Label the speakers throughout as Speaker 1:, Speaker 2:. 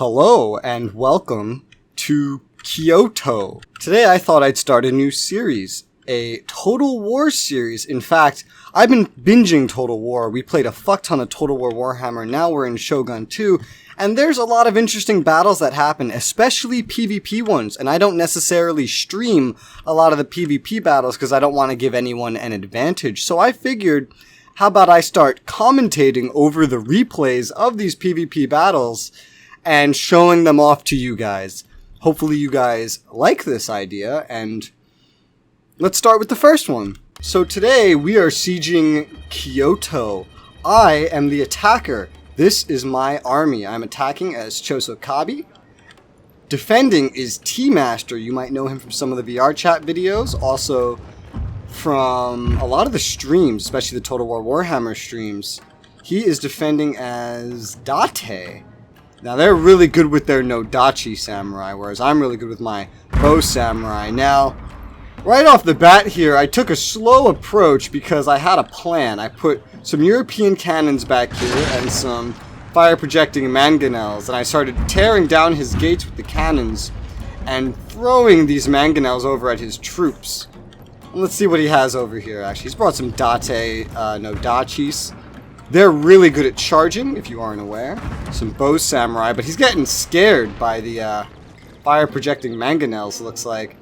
Speaker 1: Hello and welcome to KYOTO. Today I thought I'd start a new series, a Total War series. In fact, I've been binging Total War. We played a fuck ton of Total War Warhammer, now we're in Shogun 2, and there's a lot of interesting battles that happen, especially PvP ones, and I don't necessarily stream a lot of the PvP battles because I don't want to give anyone an advantage. So I figured, how about I start commentating over the replays of these PvP battles and showing them off to you guys. Hopefully you guys like this idea, and let's start with the first one. So today we are sieging KYOTO. I am the attacker. This is my army. I'm attacking as Chosokabi. Defending is T-Master. You might know him from some of the VR chat videos, also from a lot of the streams, especially the Total War Warhammer streams. He is defending as Date. Now, they're really good with their Nodachi Samurai, whereas I'm really good with my Bow Samurai. Now, right off the bat here, I took a slow approach because I had a plan. I put some European cannons back here and some fire-projecting mangonels, and I started tearing down his gates with the cannons and throwing these mangonels over at his troops. And let's see what he has over here, actually. He's brought some Date Nodachis. They're really good at charging, if you aren't aware. Some Bow Samurai, but he's getting scared by the fire-projecting mangonels, looks like.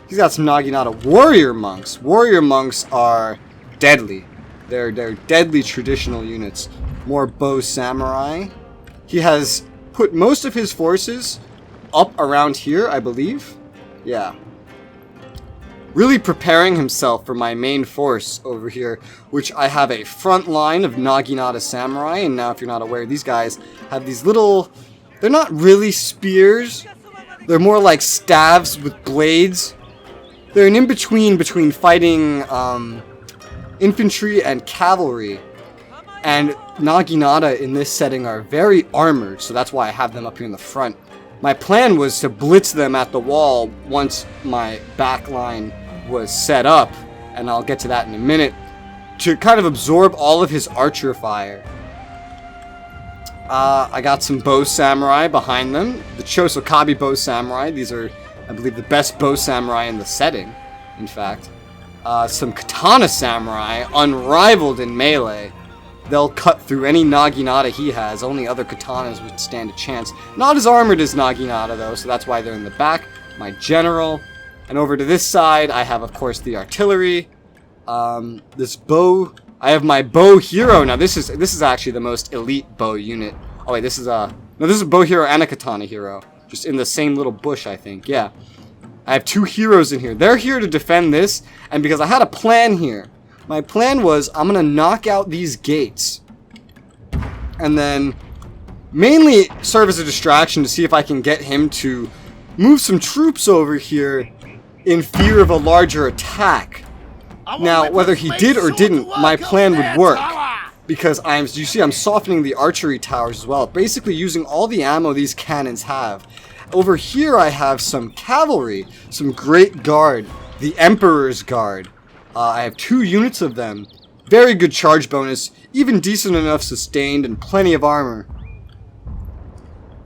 Speaker 1: He's got some Naginata Warrior Monks. Warrior Monks are deadly. They're deadly traditional units. More Bow Samurai. He has put most of his forces up around here, I believe. Yeah. Really preparing himself for my main force over here, which I have a front line of Naginata Samurai, and now if you're not aware, these guys have these little, they're not really spears, they're more like staves with blades. They're an in-between between fighting infantry and cavalry, and Naginata in this setting are very armored, so that's why I have them up here in the front. My plan was to blitz them at the wall once my back line was set up, and I'll get to that in a minute, to kind of absorb all of his archer fire. I got some Bow Samurai behind them, the Chosokabi Bow Samurai. These are, I believe, the best Bow Samurai in the setting, in fact. Some Katana Samurai, unrivaled in melee. They'll cut through any Naginata he has. Only other katanas would stand a chance. Not as armored as Naginata, though, so that's why they're in the back. My general. And over to this side, I have, of course, the artillery. This bow. I have my bow hero. Now, this is actually the most elite bow unit. Oh, wait, this is a bow hero and a katana hero. Just in the same little bush, I think. Yeah. I have two heroes in here. They're here to defend this, and because I had a plan here. My plan was, I'm going to knock out these gates. And then mainly serve as a distraction to see if I can get him to move some troops over here in fear of a larger attack. Now, whether he did or didn't, my plan would work. Because you see I'm softening the archery towers as well. Basically using all the ammo these cannons have. Over here I have some cavalry, some Great Guard, the Emperor's Guard. I have 2 units of them. Very good charge bonus, even decent enough sustained, and plenty of armor.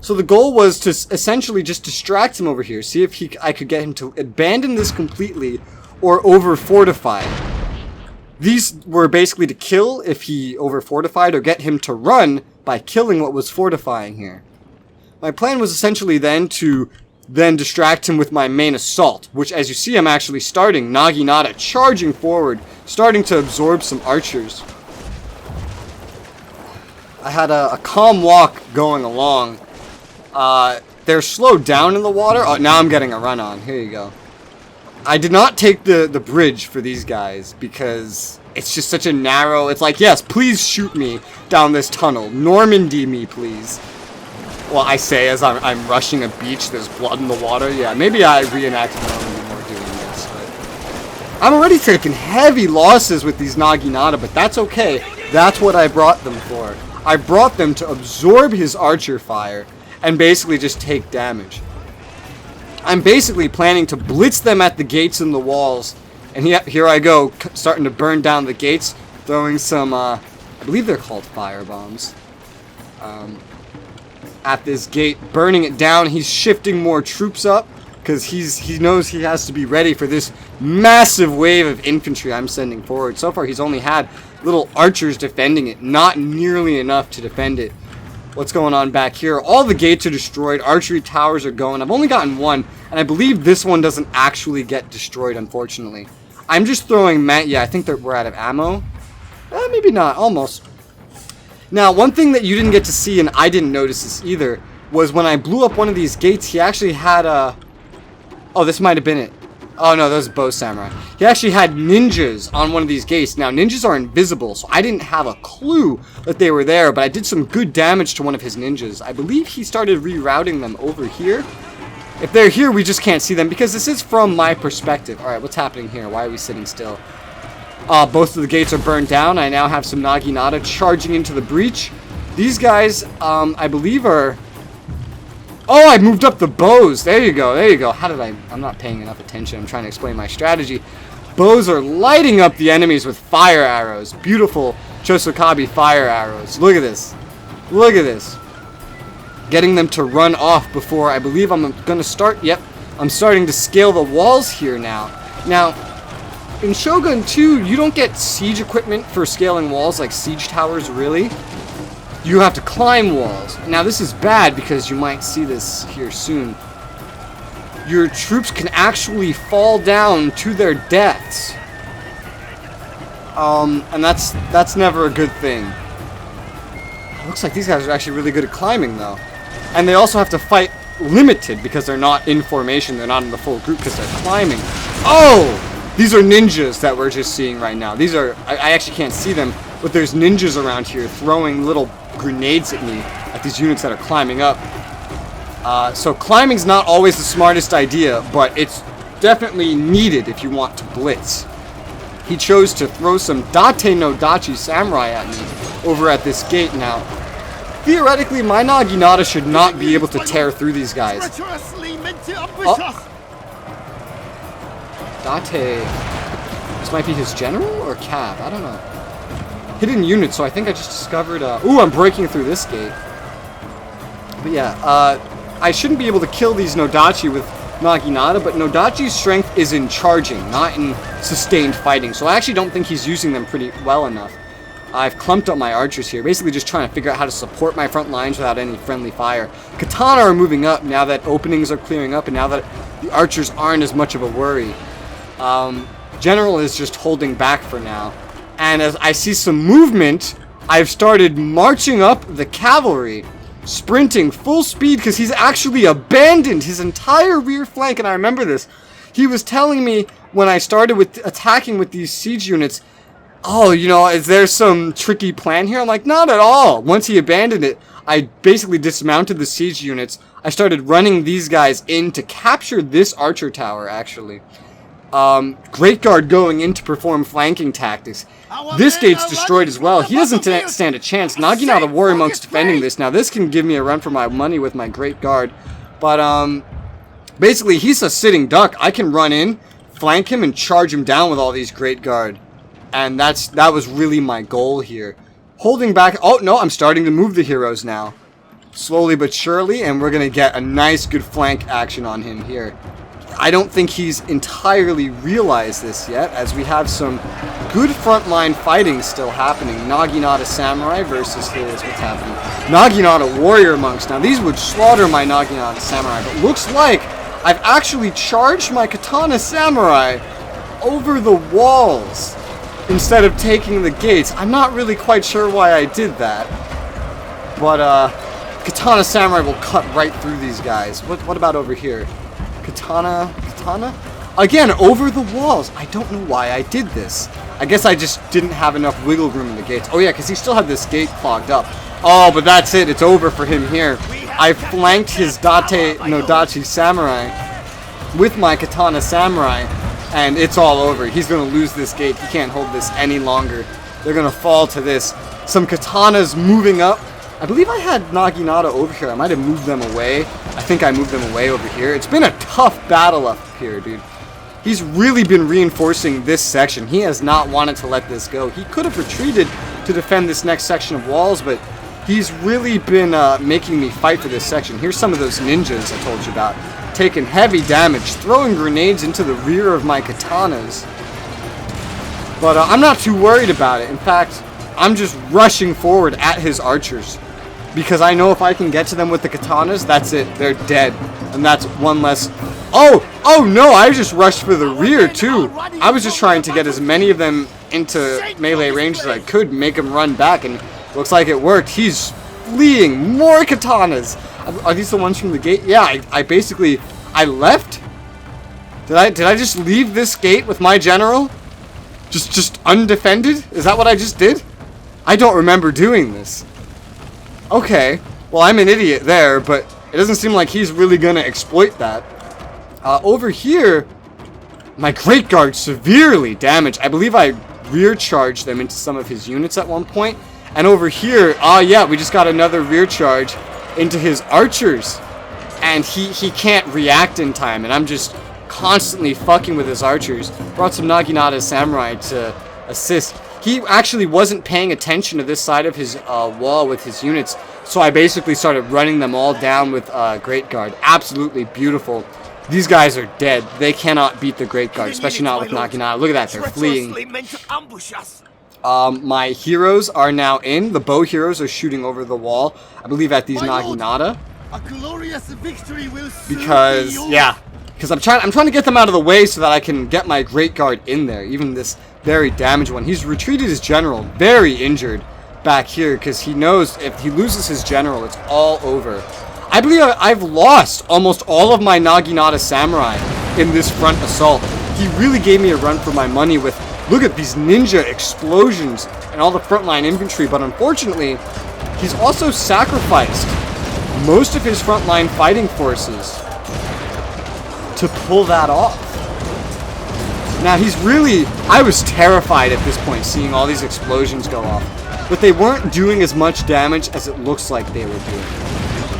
Speaker 1: So the goal was to essentially just distract him over here, see if I could get him to abandon this completely or over-fortify. These were basically to kill if he over-fortified, or get him to run by killing what was fortifying here. My plan was essentially then to distract him with my main assault, which, as you see, I'm actually starting. Naginata charging forward, starting to absorb some archers. I had a calm walk going along. They're slowed down in the water. Oh, now I'm getting a run on. Here you go. I did not take the bridge for these guys because it's just such a narrow... It's like, yes, please shoot me down this tunnel. Normandy me, please. Well, I say as I'm rushing a beach, there's blood in the water. Yeah, maybe I reenacted Normandy more doing this. But I'm already taking heavy losses with these Naginata, but that's okay. That's what I brought them for. I brought them to absorb his archer fire and basically just take damage. I'm basically planning to blitz them at the gates and the walls. And here I go, starting to burn down the gates, throwing some, I believe they're called fire bombs. at this gate, burning it down. He's shifting more troops up because he knows he has to be ready for this massive wave of infantry I'm sending forward. So far, he's only had little archers defending it, not nearly enough to defend it. What's going on back here? All the gates are destroyed. Archery towers are going. I've only gotten one, and I believe this one doesn't actually get destroyed, unfortunately. I'm just throwing... Yeah, I think that we're out of ammo. Maybe not. Almost. Now, one thing that you didn't get to see, and I didn't notice this either, was when I blew up one of these gates, he actually had a... Oh, this might have been it. Oh, no, that was Bow Samurai. He actually had ninjas on one of these gates. Now, ninjas are invisible, so I didn't have a clue that they were there, but I did some good damage to one of his ninjas. I believe he started rerouting them over here. If they're here, we just can't see them, because this is from my perspective. Alright, what's happening here? Why are we sitting still? Both of the gates are burned down. I now have some Naginata charging into the breach. These guys, I believe are... Oh, I moved up the bows. There you go. There you go. How did I... I'm not paying enough attention. I'm trying to explain my strategy. Bows are lighting up the enemies with fire arrows. Beautiful Chosokabe fire arrows. Look at this. Look at this. Getting them to run off before I believe I'm going to start... Yep. I'm starting to scale the walls here now. Now, in Shogun 2, you don't get siege equipment for scaling walls like siege towers, really. You have to climb walls. Now this is bad because you might see this here soon. Your troops can actually fall down to their deaths. And that's never a good thing. It looks like these guys are actually really good at climbing though. And they also have to fight limited because they're not in formation, they're not in the full group because they're climbing. Oh! These are ninjas that we're just seeing right now. These are, I actually can't see them, but there's ninjas around here throwing little grenades at me, at these units that are climbing up. So climbing's not always the smartest idea, but it's definitely needed if you want to blitz. He chose to throw some Date no Dachi Samurai at me over at this gate now. Theoretically, my Naginata should not be able to tear through these guys. Oh. Date... This might be his general or cab, I don't know. Hidden unit, so I think I just discovered... Ooh, I'm breaking through this gate. But yeah, I shouldn't be able to kill these Nodachi with Naginata, but Nodachi's strength is in charging, not in sustained fighting. So I actually don't think he's using them pretty well enough. I've clumped up my archers here, basically just trying to figure out how to support my front lines without any friendly fire. Katana are moving up now that openings are clearing up and now that the archers aren't as much of a worry. General is just holding back for now. And as I see some movement, I've started marching up the cavalry, sprinting full speed because he's actually abandoned his entire rear flank. And I remember this. He was telling me when I started with attacking with these siege units, oh, you know, is there some tricky plan here? I'm like, not at all. Once he abandoned it, I basically dismounted the siege units. I started running these guys in to capture this archer tower, actually. Great Guard going in to perform flanking tactics. This gate's destroyed as well. He doesn't stand a chance. Naginata Warrior Monk's defending this. Now, this can give me a run for my money with my Great Guard. But, basically, he's a sitting duck. I can run in, flank him, and charge him down with all these Great Guard. And that was really my goal here. Holding back... Oh, no, I'm starting to move the heroes now. Slowly but surely, and we're going to get a nice, good flank action on him here. I don't think he's entirely realized this yet, as we have some good frontline fighting still happening. Naginata Samurai versus his... What's happening? Naginata Warrior Monks. Now, these would slaughter my Naginata Samurai, but looks like I've actually charged my Katana Samurai over the walls instead of taking the gates. I'm not really quite sure why I did that, but Katana Samurai will cut right through these guys. What about over here? Katana? Again, over the walls. I don't know why I did this. I guess I just didn't have enough wiggle room in the gates. Oh yeah, because he still had this gate clogged up. Oh, but that's it. It's over for him here. I flanked his Date no Dachi Samurai with my Katana Samurai, and it's all over. He's going to lose this gate. He can't hold this any longer. They're going to fall to this. Some Katanas moving up. I believe I had Naginata over here. I might have moved them away. I think I moved them away over here. It's been a tough battle up here, dude. He's really been reinforcing this section. He has not wanted to let this go. He could have retreated to defend this next section of walls, but He's really been making me fight for this section. Here's some of those ninjas I told you about. Taking heavy damage, throwing grenades into the rear of my katanas. But I'm not too worried about it. In fact, I'm just rushing forward at his archers. Because I know if I can get to them with the katanas, that's it. They're dead. And that's one less... Oh no, I just rushed for the rear too. I was just trying to get as many of them into melee range as I could, make them run back, and looks like it worked. He's fleeing. More katanas. Are these the ones from the gate? Yeah, I left? Did I just leave this gate with my general? Just undefended? Is that what I just did? I don't remember doing this. Okay, well, I'm an idiot there, but it doesn't seem like he's really gonna exploit that. Over here, my Great Guard severely damaged. I believe I rear charged them into some of his units at one point. And over here, yeah, we just got another rear charge into his archers. And he can't react in time, and I'm just constantly fucking with his archers. Brought some Naginata Samurai to assist. He actually wasn't paying attention to this side of his wall with his units, so I basically started running them all down with Great Guard. Absolutely beautiful. These guys are dead. They cannot beat the Great Guard, especially not with Naginata. Look at that, they're fleeing. My heroes are now in. The bow heroes are shooting over the wall, I believe at these Naginata. Because I'm trying to get them out of the way so that I can get my Great Guard in there. Even this very damaged one. He's retreated his general, very injured back here, because he knows if he loses his general, it's all over. I believe I've lost almost all of my Naginata Samurai in this front assault. He really gave me a run for my money with, look at these ninja explosions and all the frontline infantry, but unfortunately, he's also sacrificed most of his frontline fighting forces to pull that off. Now I was terrified at this point seeing all these explosions go off, but they weren't doing as much damage as it looks like they were doing.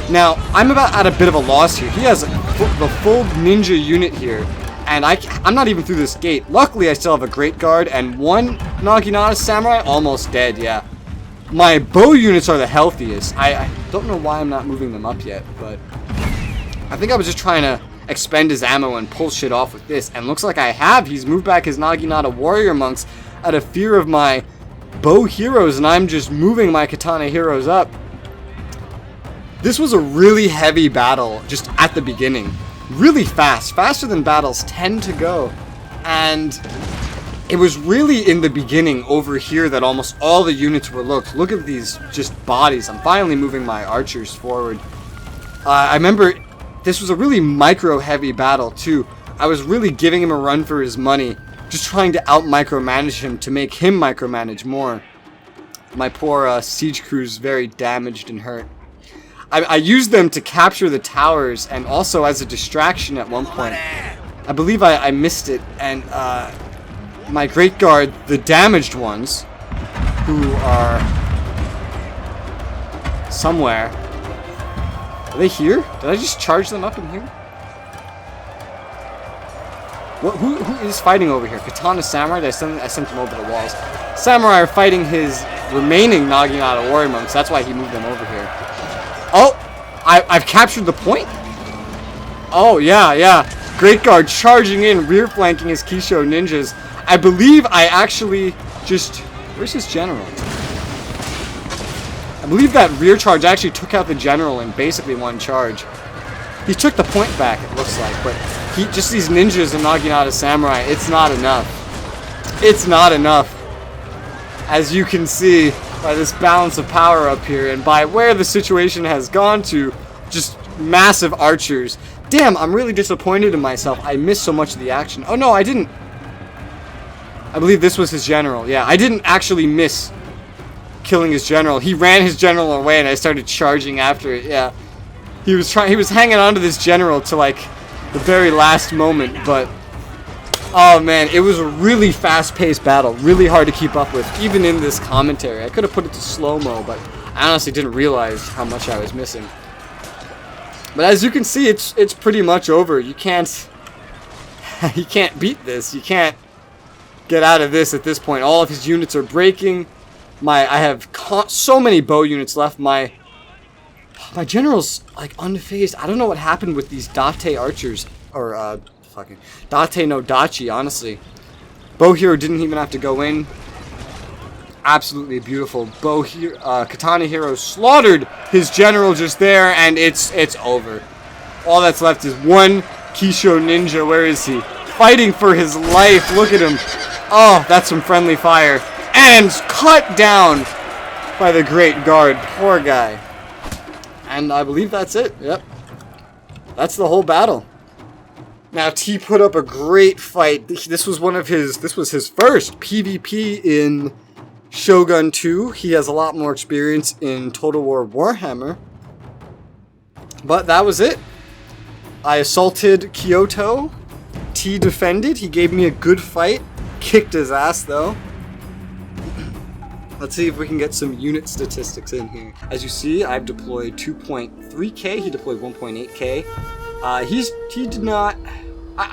Speaker 1: Now, I'm about at a bit of a loss here. He has the full ninja unit here, and I'm not even through this gate. Luckily, I still have a Great Guard and one Naginata Samurai almost dead, yeah. My bow units are the healthiest. I don't know why I'm not moving them up yet, but I think I was just trying to expend his ammo and pull shit off with this, and looks like I have. He's moved back his Naginata warrior monks out of fear of my bow heroes, and I'm just moving my katana heroes up. This was a really heavy battle just at the beginning. Really fast, faster than battles tend to go. And it was really in the beginning over here that almost all the units were looked. Look at these just bodies. I'm finally moving my archers forward. I remember this was a really micro-heavy battle too. I was really giving him a run for his money, just trying to out-micromanage him to make him micromanage more. My poor siege crew's very damaged and hurt. I used them to capture the towers and also as a distraction at one point. I believe I missed it, and my Great Guard, the damaged ones, who are somewhere. Are they here? Did I just charge them up in here? Who is fighting over here? Katana Samurai? I sent them over the walls. Samurai are fighting his remaining Naginata warrior monks. That's why he moved them over here. Oh! I've captured the point? Oh, yeah. Great Guard charging in, rear flanking his Kisho ninjas. I believe I actually just... Where's his general? I believe that rear charge actually took out the general in basically one charge. He took the point back, it looks like, but just these ninjas and Naginata Samurai, it's not enough. It's not enough. As you can see by this balance of power up here and by where the situation has gone to, just massive archers. Damn, I'm really disappointed in myself. I missed so much of the action. Oh no, I didn't. I believe this was his general. Yeah, I didn't actually miss killing his general. He ran his general away and I started charging after it. Yeah. He was hanging on to this general to like the very last moment, but oh man, it was a really fast-paced battle, really hard to keep up with, even in this commentary. I could have put it to slow-mo, but I honestly didn't realize how much I was missing. But as you can see, it's pretty much over. You can't beat this. You can't get out of this at this point. All of his units are breaking. I have so many bow units left. My general's like unfazed. I don't know what happened with these Date archers, or fucking Date no Dachi. Honestly, bow hero didn't even have to go in. Absolutely beautiful. Katana hero slaughtered his general just there, and it's over. All that's left is one Kisho ninja. Where is he? Fighting for his life. Look at him. Oh, that's some friendly fire. And cut down by the great guard. Poor guy. And I believe that's it. Yep. That's the whole battle. Now, T put up a great fight. This was his first PvP in Shogun 2. He has a lot more experience in Total War Warhammer. But that was it. I assaulted KYOTO. T defended. He gave me a good fight. Kicked his ass though. Let's see if we can get some unit statistics in here. As you see, I've deployed 2.3k. He deployed 1.8k. He did not.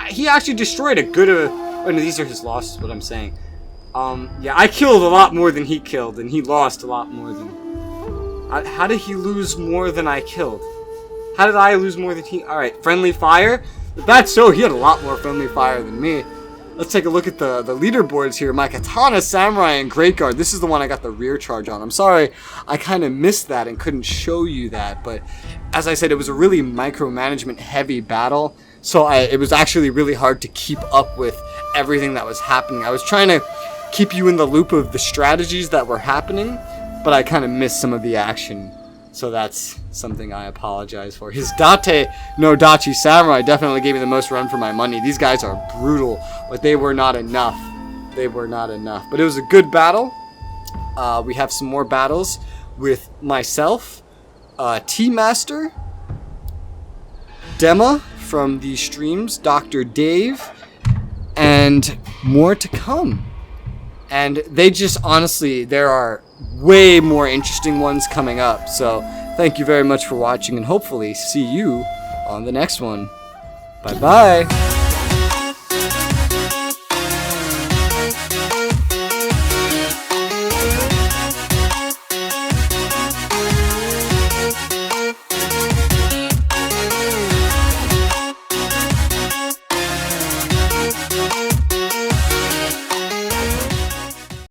Speaker 1: He actually destroyed a good. Oh no, these are his losses. What I'm saying. Yeah, I killed a lot more than he killed, and he lost a lot more than. How did he lose more than I killed? How did I lose more than he? All right, friendly fire. If that's so, he had a lot more friendly fire than me. Let's take a look at the leaderboards here. My Katana, Samurai, and Great Guard. This is the one I got the rear charge on. I'm sorry, I kind of missed that and couldn't show you that. But as I said, it was a really micromanagement heavy battle. So it was actually really hard to keep up with everything that was happening. I was trying to keep you in the loop of the strategies that were happening, but I kind of missed some of the action. So that's something I apologize for. His Date no Dachi Samurai definitely gave me the most run for my money. These guys are brutal, but they were not enough. They were not enough. But it was a good battle. We have some more battles with myself, T-Master, Dema from the streams, Dr. Dave, and more to come. And they just, honestly, there are way more interesting ones coming up. So thank you very much for watching, and hopefully see you on the next one. Bye bye.